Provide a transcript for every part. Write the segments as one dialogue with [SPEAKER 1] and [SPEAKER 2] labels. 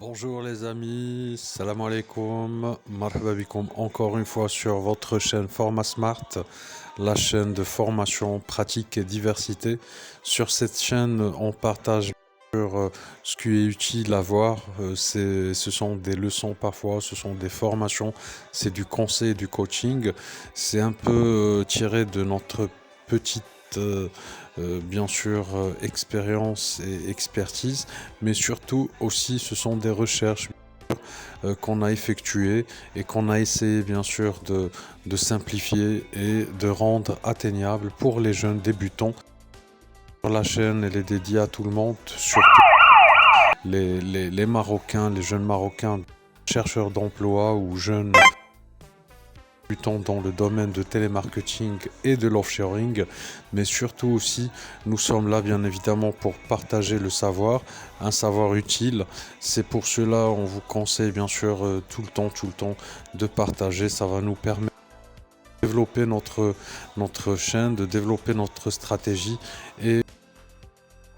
[SPEAKER 1] Bonjour les amis, salam alaikum, marhaba bikoum encore une fois sur votre chaîne Format Smart, la chaîne de formation, pratique et diversité. Sur cette chaîne, on partage sur ce qui est utile à voir. Ce sont des leçons parfois, ce sont des formations, c'est du conseil, du coaching. C'est un peu tiré de notre petite bien sûr expérience et expertise, mais surtout aussi ce sont des recherches qu'on a effectuées et qu'on a essayé bien sûr de simplifier et de rendre atteignable pour les jeunes débutants. La chaîne elle est dédiée à tout le monde, surtout les Marocains, les jeunes Marocains, chercheurs d'emploi ou jeunes débutants dans le domaine de télémarketing et de l'offshoring, mais surtout aussi, nous sommes là bien évidemment pour partager le savoir, un savoir utile. C'est pour cela on vous conseille bien sûr tout le temps de partager. Ça va nous permettre de développer notre chaîne, de développer notre stratégie. Et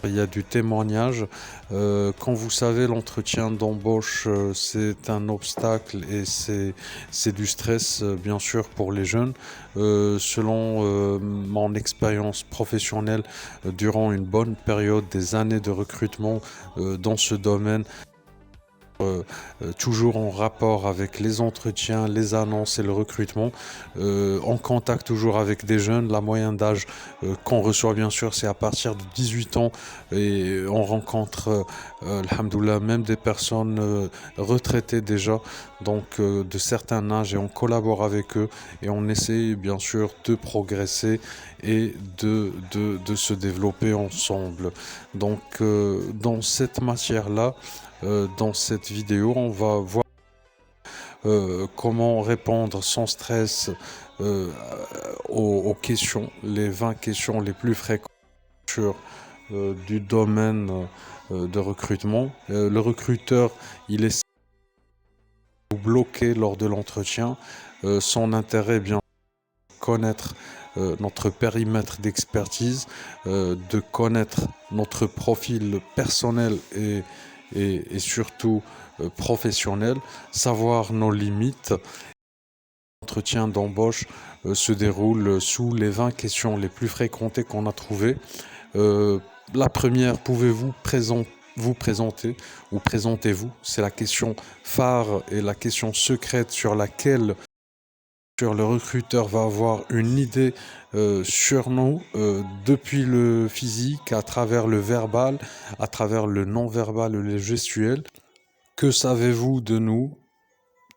[SPEAKER 1] il y a du témoignage. Quand vous savez, l'entretien d'embauche, c'est un obstacle et c'est du stress, bien sûr, pour les jeunes. Selon mon expérience professionnelle, durant une bonne période, des années de recrutement dans ce domaine, toujours en rapport avec les entretiens, les annonces et le recrutement, en contact toujours avec des jeunes. La moyenne d'âge qu'on reçoit bien sûr c'est à partir de 18 ans et on rencontre alhamdoulilah même des personnes retraitées déjà, donc de certains âges, et on collabore avec eux et on essaie bien sûr de progresser et de se développer ensemble. Donc dans cette matière-là, dans cette vidéo, on va voir comment répondre sans stress euh, aux questions, les 20 questions les plus fréquentes sur du domaine de recrutement. Le recruteur, il est bloqué lors de l'entretien. Son intérêt, bien connaître notre périmètre d'expertise, de connaître notre profil personnel et surtout professionnel, savoir nos limites. L'entretien d'embauche se déroule sous les 20 questions les plus fréquentées qu'on a trouvées. La première, pouvez-vous vous présenter ou présentez-vous? C'est la question phare et la question secrète sur laquelle le recruteur va avoir une idée sur nous depuis le physique, à travers le verbal, à travers le non-verbal, le gestuel. Que savez-vous de nous?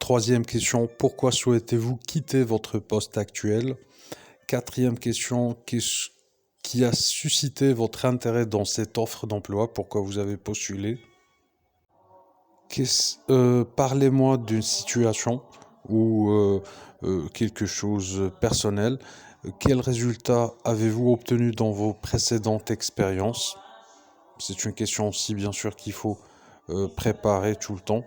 [SPEAKER 1] Troisième question, pourquoi souhaitez-vous quitter votre poste actuel? Quatrième question, qui a suscité votre intérêt dans cette offre d'emploi? Pourquoi vous avez postulé? Parlez-moi d'une situation ou quelque chose personnel. Quel résultat avez-vous obtenu dans vos précédentes expériences? C'est une question aussi, bien sûr, qu'il faut préparer tout le temps.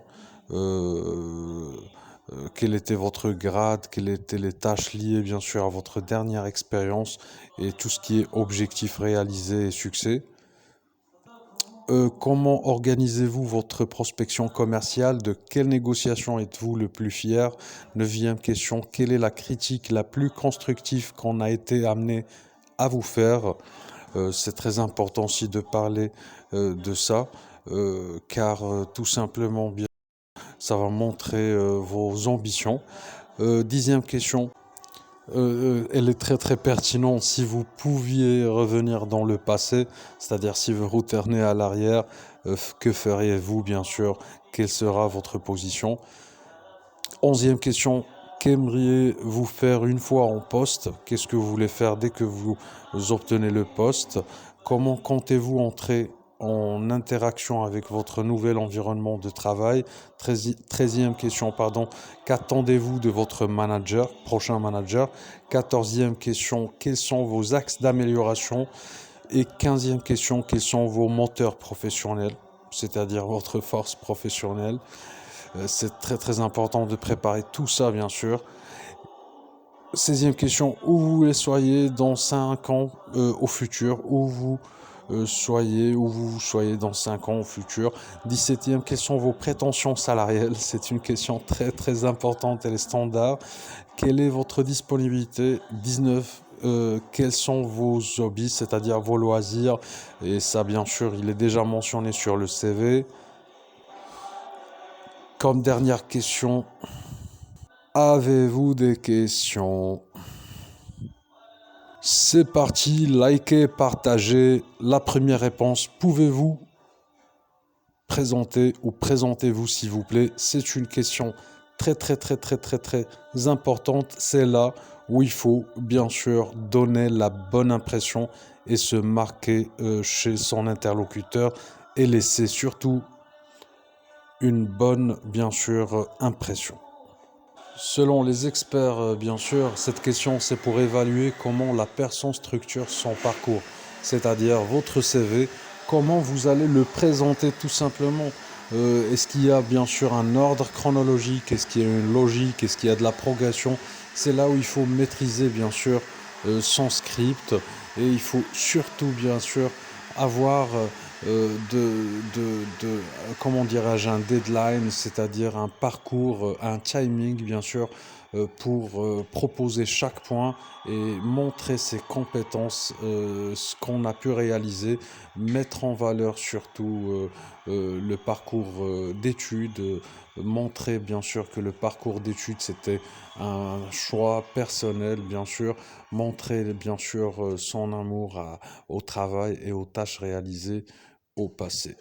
[SPEAKER 1] Quel était votre grade? Quelles étaient les tâches liées, bien sûr, à votre dernière expérience et tout ce qui est objectif réalisé et succès? Comment organisez-vous votre prospection commerciale? De quelle négociation êtes-vous le plus fier? Neuvième question, quelle est la critique la plus constructive qu'on a été amené à vous faire? C'est très important aussi de parler de ça, car tout simplement, bien, ça va montrer vos ambitions. Dixième question, elle est très très pertinente. Si vous pouviez revenir dans le passé, c'est-à-dire si vous retournez à l'arrière, que feriez-vous bien sûr? Quelle sera votre position? Onzième question, qu'aimeriez-vous faire une fois en poste? Qu'est-ce que vous voulez faire dès que vous obtenez le poste? Comment comptez-vous entrer en interaction avec votre nouvel environnement de travail? Treizième question, pardon. Qu'attendez-vous de votre manager, prochain manager? Quatorzième question, quels sont vos axes d'amélioration? Et quinzième question, quels sont vos moteurs professionnels, c'est-à-dire votre force professionnelle? C'est très très important de préparer tout ça, bien sûr. 16e question, où vous voulez soyez dans 5 ans au futur? Où vous soyez, où vous soyez dans 5 ans au futur. 17e, quelles sont vos prétentions salariales? C'est une question très très importante, elle est standard. Quelle est votre disponibilité? 19. Quels sont vos hobbies, c'est-à-dire vos loisirs? Et ça, bien sûr, il est déjà mentionné sur le CV. Comme dernière question, avez-vous des questions? C'est parti, likez, partagez. La première réponse, pouvez-vous présenter ou présentez-vous s'il vous plaît? C'est une question très très très très très très importante. C'est là où il faut bien sûr donner la bonne impression et se marquer chez son interlocuteur et laisser surtout une bonne bien sûr impression. Selon les experts, bien sûr, cette question, c'est pour évaluer comment la personne structure son parcours, c'est-à-dire votre CV, comment vous allez le présenter tout simplement. Est-ce qu'il y a bien sûr un ordre chronologique? Est-ce qu'il y a une logique? Est-ce qu'il y a de la progression? C'est là où il faut maîtriser bien sûr son script et il faut surtout bien sûr avoir comment dirais-je, un deadline, c'est-à-dire un parcours, un timing bien sûr, pour proposer chaque point et montrer ses compétences, ce qu'on a pu réaliser, mettre en valeur surtout le parcours d'études, montrer bien sûr que le parcours d'études c'était un choix personnel bien sûr, montrer bien sûr son amour au travail et aux tâches réalisées au passé.